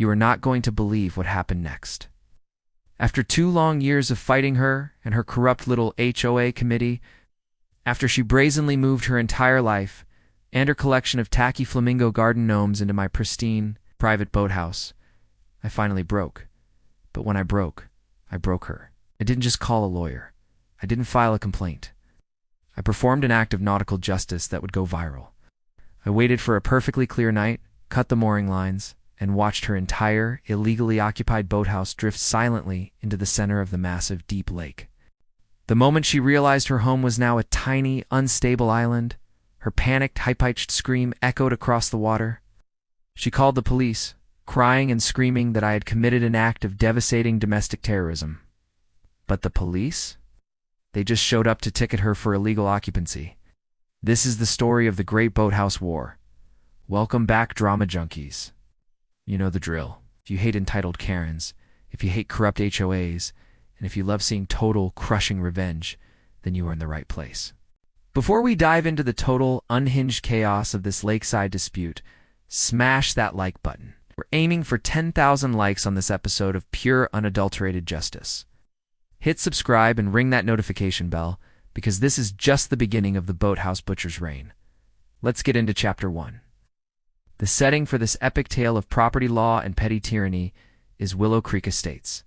You are not going to believe what happened next. After 2 long years of fighting her and her corrupt little HOA committee, after she brazenly moved her entire life and her collection of tacky flamingo garden gnomes into my pristine, private boathouse, I finally broke. But when I broke her. I didn't just call a lawyer. I didn't file a complaint. I performed an act of nautical justice that would go viral. I waited for a perfectly clear night, cut the mooring lines, and watched her entire, illegally occupied boathouse drift silently into the center of the massive, deep lake. The moment she realized her home was now a tiny, unstable island, her panicked, high-pitched scream echoed across the water. She called the police, crying and screaming that I had committed an act of devastating domestic terrorism. But the police? They just showed up to ticket her for illegal occupancy. This is the story of the Great Boathouse War. Welcome back, drama junkies. You know the drill. If you hate entitled Karens, if you hate corrupt HOAs, and if you love seeing total, crushing revenge, then you are in the right place. Before we dive into the total, unhinged chaos of this lakeside dispute, smash that like button. We're aiming for 10,000 likes on this episode of pure, unadulterated justice. Hit subscribe and ring that notification bell, because this is just the beginning of the Boathouse Butcher's reign. Let's get into Chapter 1. The setting for this epic tale of property law and petty tyranny is Willow Creek Estates,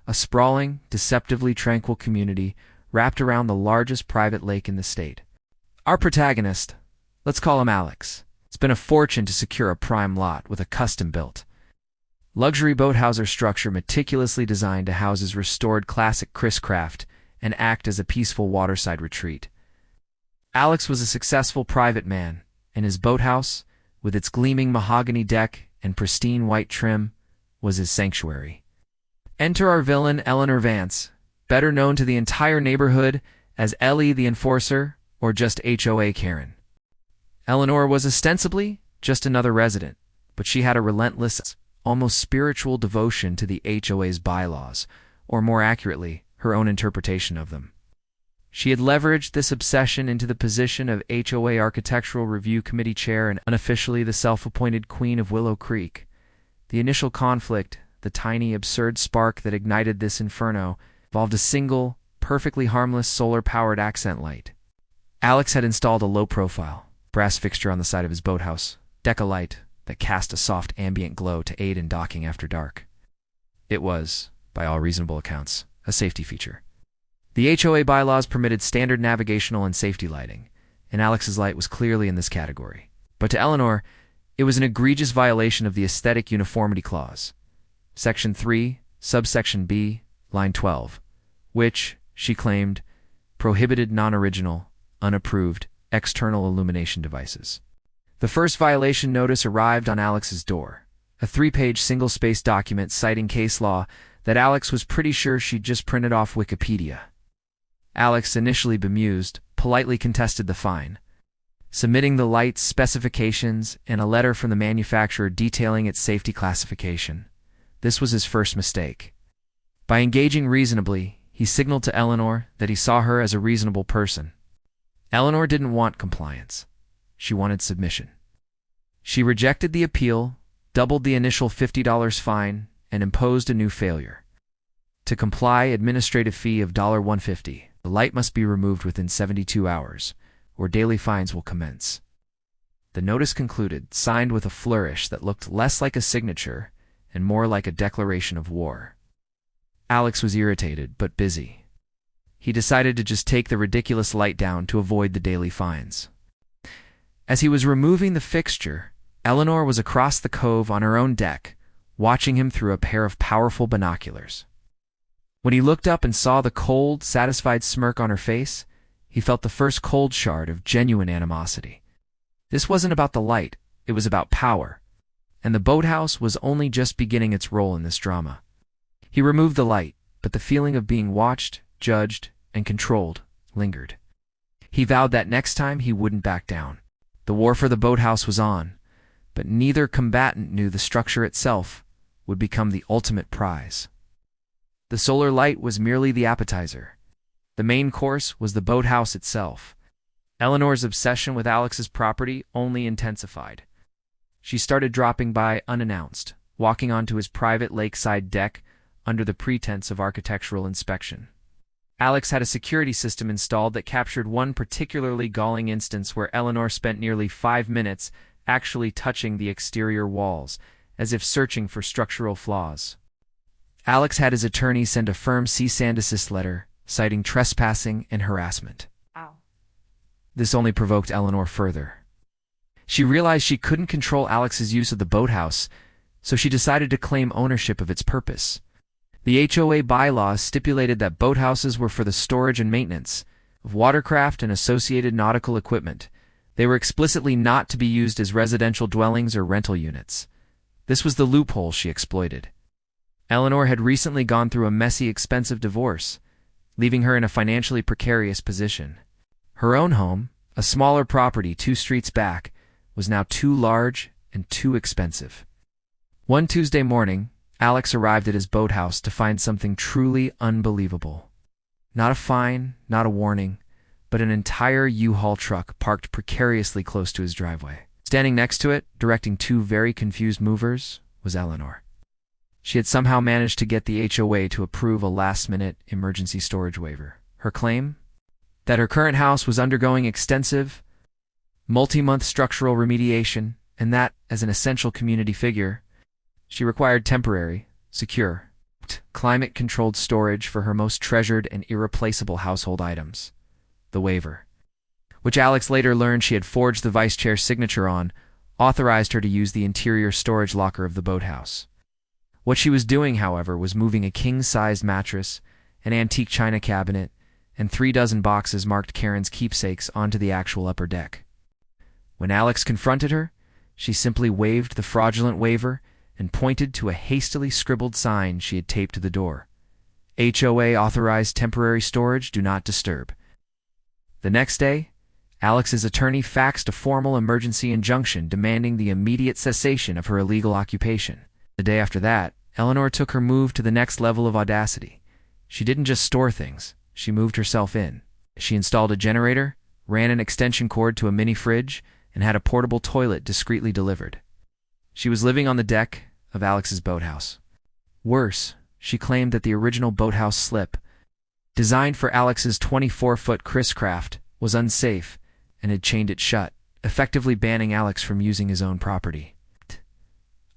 a sprawling, deceptively tranquil community wrapped around the largest private lake in the state. Our protagonist, let's call him Alex. It's been a fortune to secure a prime lot with a custom-built luxury boathouse structure meticulously designed to house his restored classic Chris craft and act as a peaceful waterside retreat. Alex was a successful private man, and his boathouse, with its gleaming mahogany deck and pristine white trim, was his sanctuary. Enter our villain, Eleanor Vance, better known to the entire neighborhood as Ellie the Enforcer or just HOA Karen. Eleanor was ostensibly just another resident, but she had a relentless, almost spiritual devotion to the HOA's bylaws, or more accurately, her own interpretation of them. She had leveraged this obsession into the position of HOA Architectural Review Committee Chair and unofficially the self-appointed Queen of Willow Creek. The initial conflict, the tiny, absurd spark that ignited this inferno, involved a single, perfectly harmless solar-powered accent light. Alex had installed a low-profile, brass fixture on the side of his boathouse, deck a light that cast a soft ambient glow to aid in docking after dark. It was, by all reasonable accounts, a safety feature. The HOA bylaws permitted standard navigational and safety lighting, and Alex's light was clearly in this category. But to Eleanor, it was an egregious violation of the Aesthetic Uniformity Clause, Section 3, Subsection B, Line 12, which, she claimed, prohibited non-original, unapproved, external illumination devices. The first violation notice arrived on Alex's door, a 3-page single-spaced document citing case law that Alex was pretty sure she'd just printed off Wikipedia. Alex, initially bemused, politely contested the fine, submitting the light's specifications and a letter from the manufacturer detailing its safety classification. This was his first mistake. By engaging reasonably, he signaled to Eleanor that he saw her as a reasonable person. Eleanor didn't want compliance. She wanted submission. She rejected the appeal, doubled the initial $50 fine, and imposed a new failure. To comply, administrative fee of $150. The light must be removed within 72 hours, or daily fines will commence. The notice concluded, signed with a flourish that looked less like a signature and more like a declaration of war. Alex was irritated, but busy. He decided to just take the ridiculous light down to avoid the daily fines. As he was removing the fixture, Eleanor was across the cove on her own deck, watching him through a pair of powerful binoculars. When he looked up and saw the cold, satisfied smirk on her face, he felt the first cold shard of genuine animosity. This wasn't about the light, it was about power, and the boathouse was only just beginning its role in this drama. He removed the light, but the feeling of being watched, judged, and controlled lingered. He vowed that next time he wouldn't back down. The war for the boathouse was on, but neither combatant knew the structure itself would become the ultimate prize. The solar light was merely the appetizer. The main course was the boathouse itself. Eleanor's obsession with Alex's property only intensified. She started dropping by unannounced, walking onto his private lakeside deck under the pretense of architectural inspection. Alex had a security system installed that captured one particularly galling instance where Eleanor spent nearly 5 minutes actually touching the exterior walls, as if searching for structural flaws. Alex had his attorney send a firm cease and desist letter, citing trespassing and harassment. Ow. This only provoked Eleanor further. She realized she couldn't control Alex's use of the boathouse, so she decided to claim ownership of its purpose. The HOA bylaws stipulated that boathouses were for the storage and maintenance of watercraft and associated nautical equipment. They were explicitly not to be used as residential dwellings or rental units. This was the loophole she exploited. Eleanor had recently gone through a messy, expensive divorce, leaving her in a financially precarious position. Her own home, a smaller property 2 streets back, was now too large and too expensive. One Tuesday morning, Alex arrived at his boathouse to find something truly unbelievable. Not a fine, not a warning, but an entire U-Haul truck parked precariously close to his driveway. Standing next to it, directing 2 very confused movers, was Eleanor. She had somehow managed to get the HOA to approve a last-minute emergency storage waiver. Her claim? That her current house was undergoing extensive, multi-month structural remediation, and that, as an essential community figure, she required temporary, secure, climate-controlled storage for her most treasured and irreplaceable household items. The waiver, which Alex later learned she had forged the vice chair's signature on, authorized her to use the interior storage locker of the boathouse. What she was doing, however, was moving a king-sized mattress, an antique china cabinet, and 3 dozen boxes marked Karen's keepsakes onto the actual upper deck. When Alex confronted her, she simply waved the fraudulent waiver and pointed to a hastily scribbled sign she had taped to the door. HOA authorized temporary storage, do not disturb. The next day, Alex's attorney faxed a formal emergency injunction demanding the immediate cessation of her illegal occupation. The day after that, Eleanor took her move to the next level of audacity. She didn't just store things, she moved herself in. She installed a generator, ran an extension cord to a mini fridge, and had a portable toilet discreetly delivered. She was living on the deck of Alex's boathouse. Worse, she claimed that the original boathouse slip, designed for Alex's 24-foot Chris craft, was unsafe and had chained it shut, effectively banning Alex from using his own property.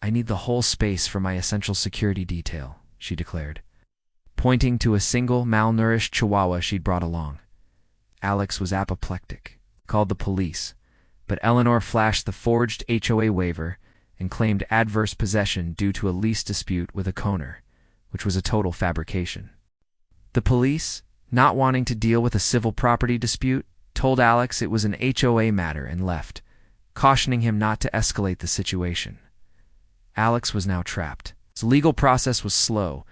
"I need the whole space for my essential security detail," she declared, pointing to a single malnourished chihuahua she'd brought along. Alex was apoplectic, called the police, but Eleanor flashed the forged HOA waiver and claimed adverse possession due to a lease dispute with a co-owner, which was a total fabrication. The police, not wanting to deal with a civil property dispute, told Alex it was an HOA matter and left, cautioning him not to escalate the situation. Alex was now trapped. His legal process was slow,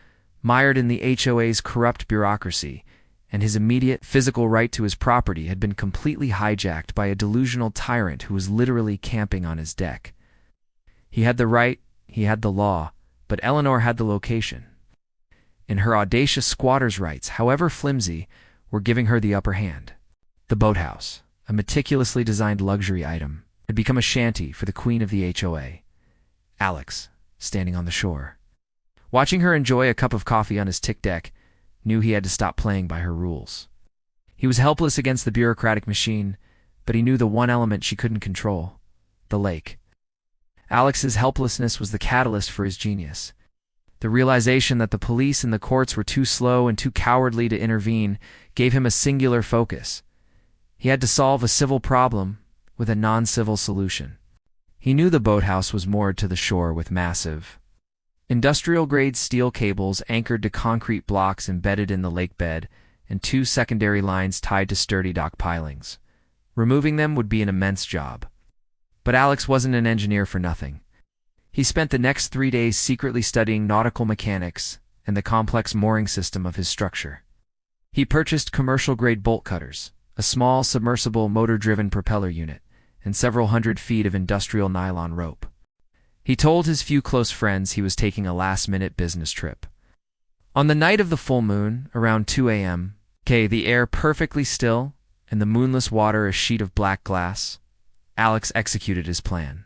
mired in the HOA's corrupt bureaucracy, and his immediate physical right to his property had been completely hijacked by a delusional tyrant who was literally camping on his deck. He had the right, he had the law, but Eleanor had the location. And her audacious squatter's rights, however flimsy, were giving her the upper hand. The boathouse, a meticulously designed luxury item, had become a shanty for the queen of the HOA, Alex, standing on the shore. Watching her enjoy a cup of coffee on his tick deck, knew he had to stop playing by her rules. He was helpless against the bureaucratic machine, but he knew the one element she couldn't control, the lake. Alex's helplessness was the catalyst for his genius. The realization that the police and the courts were too slow and too cowardly to intervene gave him a singular focus. He had to solve a civil problem with a non-civil solution. He knew the boathouse was moored to the shore with massive, industrial-grade steel cables anchored to concrete blocks embedded in the lake bed and 2 secondary lines tied to sturdy dock pilings. Removing them would be an immense job. But Alex wasn't an engineer for nothing. He spent the next 3 days secretly studying nautical mechanics and the complex mooring system of his structure. He purchased commercial-grade bolt cutters, a small submersible motor-driven propeller unit, and several hundred feet of industrial nylon rope. He told his few close friends he was taking a last-minute business trip. On the night of the full moon, around 2 a.m., the air perfectly still and the moonless water a sheet of black glass, Alex executed his plan.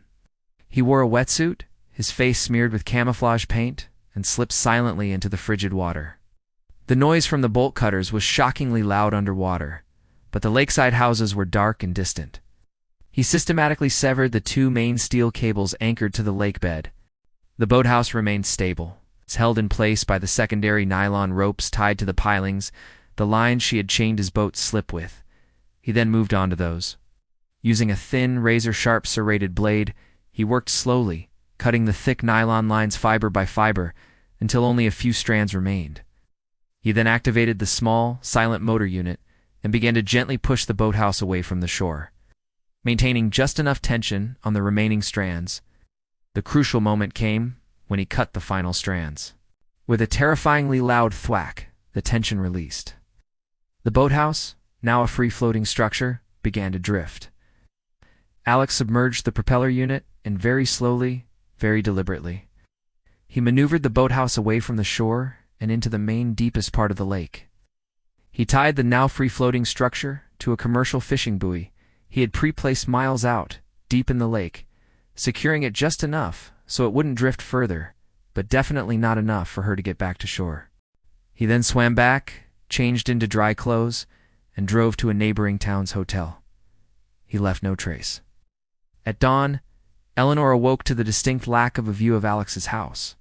He wore a wetsuit, his face smeared with camouflage paint, and slipped silently into the frigid water. The noise from the bolt cutters was shockingly loud underwater, but the lakeside houses were dark and distant. He systematically severed the two main steel cables anchored to the lake bed. The boathouse remained stable. It's held in place by the secondary nylon ropes tied to the pilings, the lines she had chained his boat slip with. He then moved on to those. Using a thin, razor-sharp serrated blade, he worked slowly, cutting the thick nylon lines fiber by fiber until only a few strands remained. He then activated the small, silent motor unit and began to gently push the boathouse away from the shore, maintaining just enough tension on the remaining strands. The crucial moment came when he cut the final strands. With a terrifyingly loud thwack, the tension released. The boathouse, now a free-floating structure, began to drift. Alex submerged the propeller unit, and very slowly, very deliberately, he maneuvered the boathouse away from the shore and into the main deepest part of the lake. He tied the now free-floating structure to a commercial fishing buoy he had pre-placed miles out, deep in the lake, securing it just enough so it wouldn't drift further, but definitely not enough for her to get back to shore. He then swam back, changed into dry clothes, and drove to a neighboring town's hotel. He left no trace. At dawn, Eleanor awoke to the distinct lack of a view of Alex's house.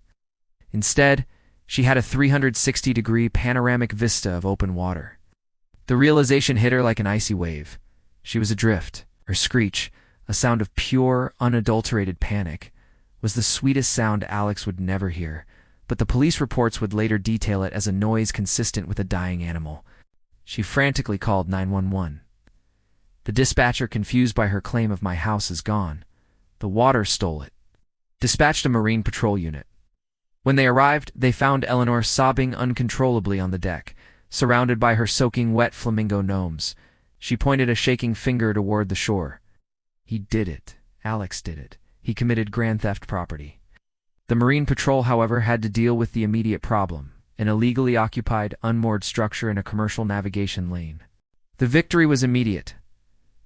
Instead, she had a 360-degree panoramic vista of open water. The realization hit her like an icy wave. She was adrift. Her screech, a sound of pure, unadulterated panic, was the sweetest sound Alex would never hear, but the police reports would later detail it as a noise consistent with a dying animal. She frantically called 911. The dispatcher, confused by her claim of "my house is gone, the water stole it," dispatched a Marine patrol unit. When they arrived, they found Eleanor sobbing uncontrollably on the deck, surrounded by her soaking wet flamingo gnomes. She pointed a shaking finger toward the shore. "He did it. Alex did it. He committed grand theft property." The Marine patrol, however, had to deal with the immediate problem: an illegally occupied, unmoored structure in a commercial navigation lane. The victory was immediate.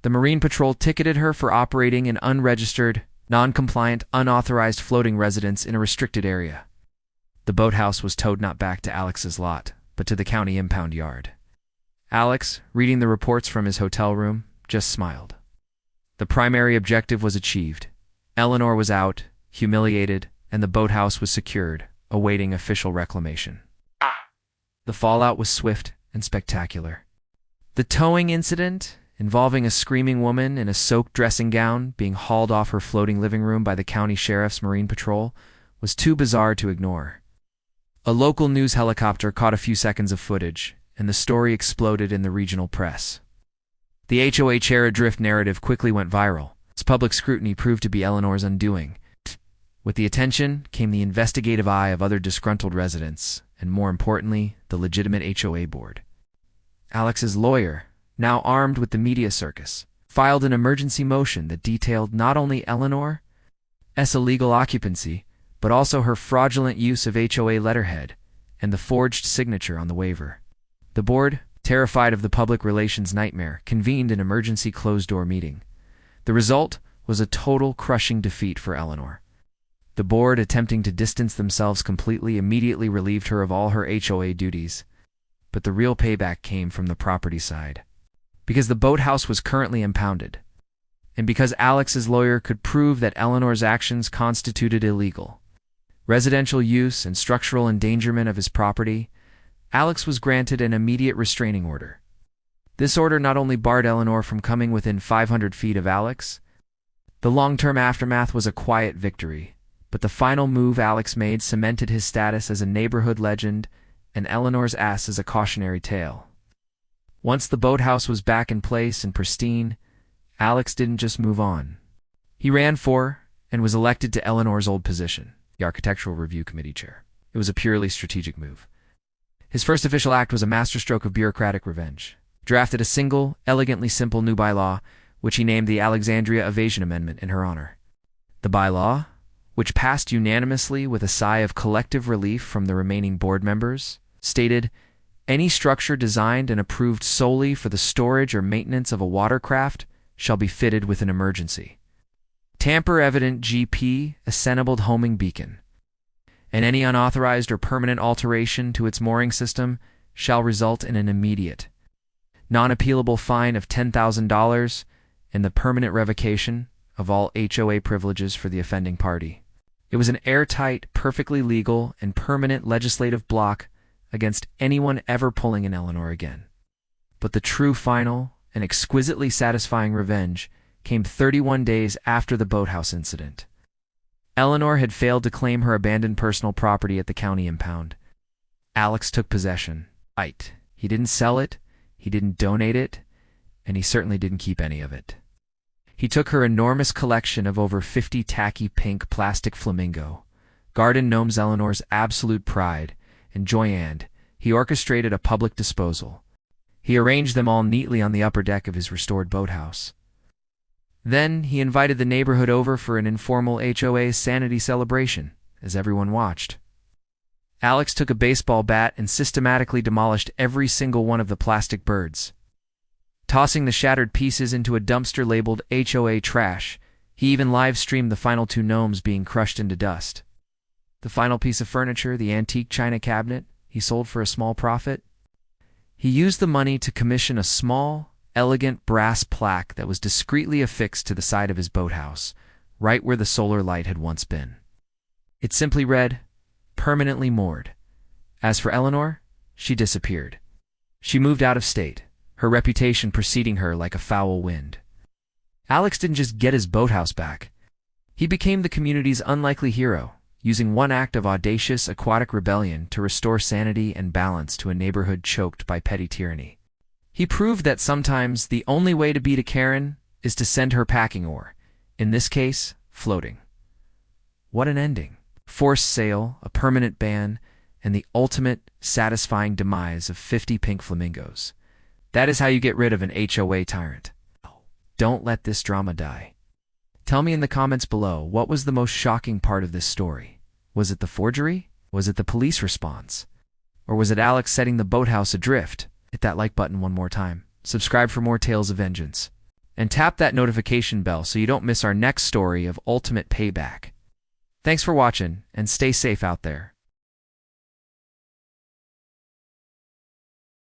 The Marine patrol ticketed her for operating an unregistered, non-compliant, unauthorized floating residence in a restricted area. The boathouse was towed not back to Alex's lot, but to the county impound yard. Alex, reading the reports from his hotel room, just smiled. The primary objective was achieved. Eleanor was out, humiliated, and the boathouse was secured, awaiting official reclamation. The fallout was swift and spectacular. The towing incident, involving a screaming woman in a soaked dressing gown being hauled off her floating living room by the county sheriff's Marine patrol, was too bizarre to ignore. A local news helicopter caught a few seconds of footage, and the story exploded in the regional press. The HOA Adrift narrative quickly went viral. Its public scrutiny proved to be Eleanor's undoing. With the attention came the investigative eye of other disgruntled residents, and more importantly, the legitimate HOA board. Alex's lawyer, now armed with the media circus, filed an emergency motion that detailed not only Eleanor's illegal occupancy, but also her fraudulent use of HOA letterhead and the forged signature on the waiver. The board, terrified of the public relations nightmare, convened an emergency closed-door meeting. The result was a total crushing defeat for Eleanor. The board, attempting to distance themselves completely, immediately relieved her of all her HOA duties. But the real payback came from the property side. Because the boathouse was currently impounded, and because Alex's lawyer could prove that Eleanor's actions constituted illegal residential use and structural endangerment of his property, Alex was granted an immediate restraining order. This order not only barred Eleanor from coming within 500 feet of Alex. The long-term aftermath was a quiet victory, but the final move Alex made cemented his status as a neighborhood legend and Eleanor's ass as a cautionary tale. Once the boathouse was back in place and pristine, Alex didn't just move on. He ran for and was elected to Eleanor's old position, the Architectural Review Committee chair. It was a purely strategic move. His first official act was a masterstroke of bureaucratic revenge. He drafted a single, elegantly simple new bylaw, which he named the Alexandria Evasion Amendment in her honor. The bylaw, which passed unanimously with a sigh of collective relief from the remaining board members, stated, "Any structure designed and approved solely for the storage or maintenance of a watercraft shall be fitted with an emergency Tamper-evident GP assembled homing beacon, and any unauthorized or permanent alteration to its mooring system shall result in an immediate, non-appealable fine of $10,000 and the permanent revocation of all HOA privileges for the offending party. It was an airtight, perfectly legal, and permanent legislative block against anyone ever pulling an Eleanor again. But the true final and exquisitely satisfying revenge came 31 days after the Boathouse incident. Eleanor had failed to claim her abandoned personal property at the county impound. Alex took possession. He didn't sell it, he didn't donate it, and he certainly didn't keep any of it. He took her enormous collection of over 50 tacky pink plastic flamingo, garden gnomes, Eleanor's absolute pride, and joy, and he orchestrated a public disposal. He arranged them all neatly on the upper deck of his restored boathouse. Then he invited the neighborhood over for an informal HOA sanity celebration, as everyone watched. Alex took a baseball bat and systematically demolished every single one of the plastic birds. Tossing the shattered pieces into a dumpster labeled HOA trash, he even live-streamed the final 2 gnomes being crushed into dust. The final piece of furniture, the antique china cabinet, he sold for a small profit. He used the money to commission a small, elegant brass plaque that was discreetly affixed to the side of his boathouse, right where the solar light had once been. It simply read, "Permanently moored." As for Eleanor, she disappeared. She moved out of state, her reputation preceding her like a foul wind. Alex didn't just get his boathouse back. He became the community's unlikely hero, using one act of audacious aquatic rebellion to restore sanity and balance to a neighborhood choked by petty tyranny. He proved that sometimes the only way to beat a Karen is to send her packing, or, in this case, floating. What an ending. Forced sale, a permanent ban, and the ultimate, satisfying demise of 50 pink flamingos. That is how you get rid of an HOA tyrant. Don't let this drama die. Tell me in the comments below, what was the most shocking part of this story? Was it the forgery? Was it the police response? Or was it Alex setting the boathouse adrift? Hit that like button one more time. Subscribe for more tales of vengeance. And tap that notification bell so you don't miss our next story of ultimate payback. Thanks for watching, and stay safe out there.